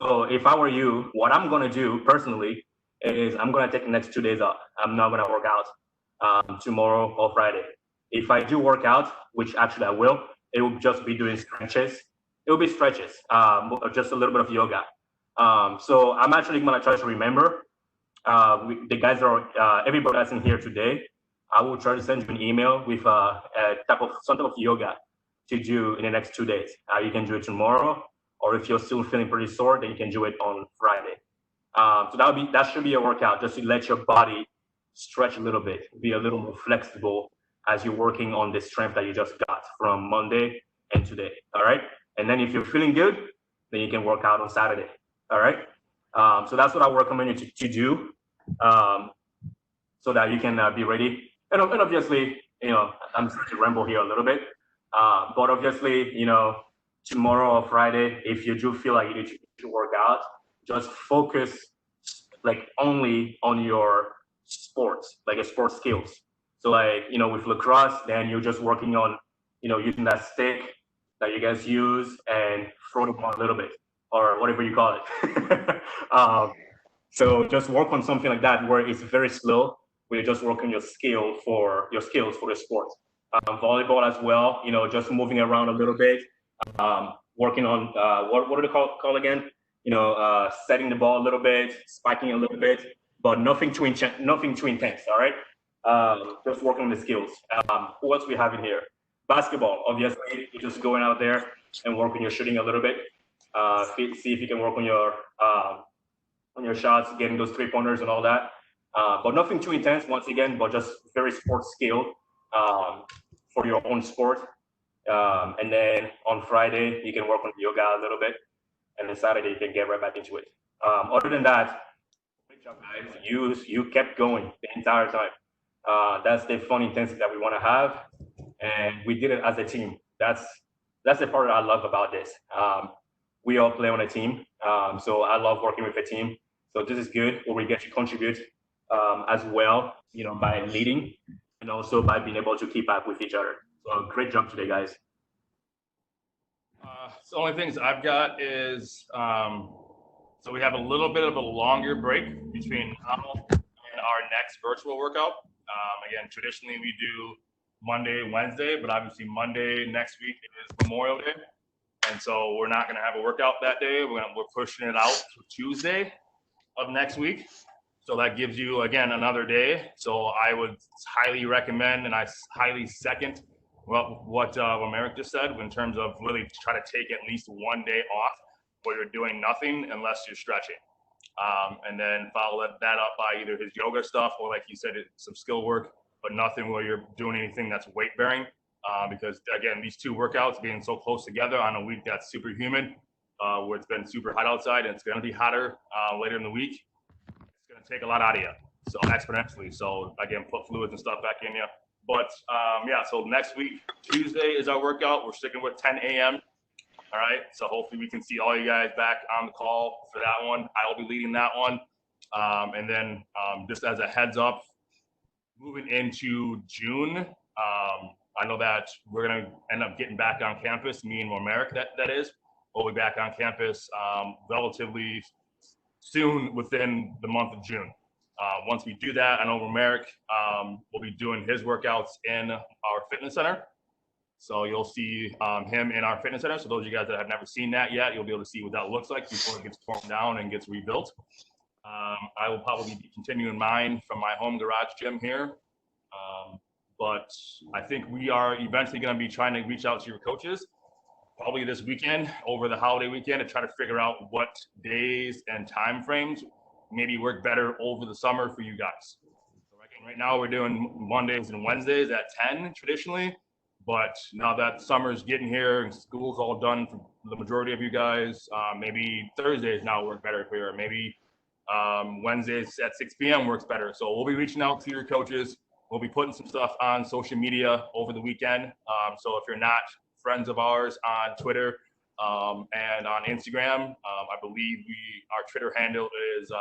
So if I were you, what I'm going to do personally is I'm going to take the next 2 days off. I'm not going to work out tomorrow or Friday. If I do work out, which actually I will, it will just be doing stretches. It will be stretches, just a little bit of yoga. So I'm actually gonna try to remember the guys are everybody that's in here today. I will try to send you an email with some type of yoga to do in the next 2 days. You can do it tomorrow, or if you're still feeling pretty sore, then you can do it on Friday. So that should be a workout just to let your body stretch a little bit, be a little more flexible as you're working on the strength that you just got from Monday and today. All right. And then if you're feeling good, then you can work out on Saturday. All right. So that's what I recommend you to do, so that you can be ready. And obviously, I'm starting to ramble here a little bit, but obviously, tomorrow or Friday, if you do feel like you need to work out, just focus like only on your sports, like your sports skills. So like, with lacrosse, then you're just working on, using that stick that you guys use and throw the ball a little bit or whatever you call it. So just work on something like that where it's very slow, where you just work on your skills for the sport. Volleyball as well, just moving around a little bit, working on what do they call again? Setting the ball a little bit, spiking a little bit, but nothing too intense. All right, just working on the skills. Who else we have in here? Basketball, obviously, you're just going out there and work on your shooting a little bit. See if you can work on your shots, getting those 3-pointers and all that. But nothing too intense, once again, but just very sports skill for your own sport. And then on Friday, you can work on yoga a little bit. And then Saturday, you can get right back into it. Other than that, great job, guys. You kept going the entire time. That's the fun intensity that we want to have. And we did it as a team. That's the part that I love about this. We all play on a team. So I love working with a team. So this is good where we get to contribute as well, by leading and also by being able to keep up with each other. So great job today, guys. The only things I've got is, so we have a little bit of a longer break between now and our next virtual workout. Again, traditionally we do Monday, Wednesday, but obviously Monday next week is Memorial Day. And so we're not going to have a workout that day. We're pushing it out to Tuesday of next week. So that gives you, again, another day. So I would highly recommend, and I highly second what Merrick just said in terms of really try to take at least one day off where you're doing nothing unless you're stretching. And then follow that up by either his yoga stuff or, like you said, some skill work, but nothing where you're doing anything that's weight bearing. Because again, these two workouts being so close together on a week that's super humid, where it's been super hot outside and it's going to be hotter later in the week, it's going to take a lot out of you. So exponentially. So again, put fluids and stuff back in you. But yeah, so next week, Tuesday is our workout. We're sticking with 10 a.m. All right. So hopefully we can see all you guys back on the call for that one. I will be leading that one. And then just as a heads up, moving into June, I know that we're going to end up getting back on campus, me and Merrick, that is. We'll be back on campus relatively soon within the month of June. Once we do that, I know Merrick will be doing his workouts in our fitness center. So you'll see him in our fitness center. So those of you guys that have never seen that yet, you'll be able to see what that looks like before it gets torn down and gets rebuilt. I will probably be continuing mine from my home garage gym here. But I think we are eventually going to be trying to reach out to your coaches probably this weekend, over the holiday weekend, to try to figure out what days and time frames maybe work better over the summer for you guys. So right now we're doing Mondays and Wednesdays at 10 traditionally, but now that summer's getting here and school's all done for the majority of you guys, maybe Thursdays now work better for you, or maybe Wednesdays at 6 p.m. works better. So we'll be reaching out to your coaches. We'll be putting some stuff on social media over the weekend. So if you're not friends of ours on Twitter and on Instagram, I believe our Twitter handle is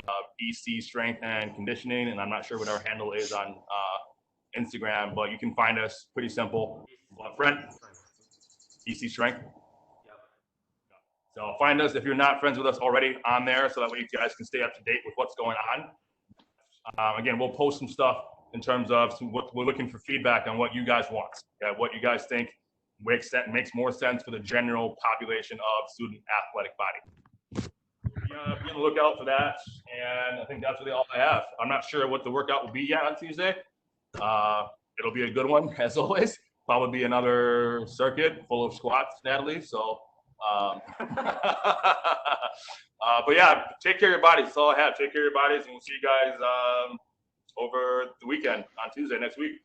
EC Strength and Conditioning, and I'm not sure what our handle is on Instagram, but you can find us pretty simple. Friend, EC Strength. So find us if you're not friends with us already on there, so that way you guys can stay up to date with what's going on. Again, we'll post some stuff in terms of what we're looking for feedback on what you guys want, what you guys think makes more sense for the general population of student athletic body. Be on the lookout for that, and I think that's really all I have. I'm not sure what the workout will be yet on Tuesday. It'll be a good one, as always. Probably be another circuit full of squats, Natalie. So, but yeah, take care of your bodies. That's all I have. Take care of your bodies, and we'll see you guys over the weekend on Tuesday next week.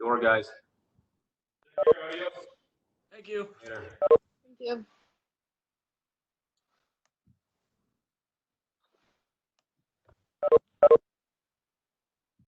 Good work, guys. Thank you. Later. Thank you.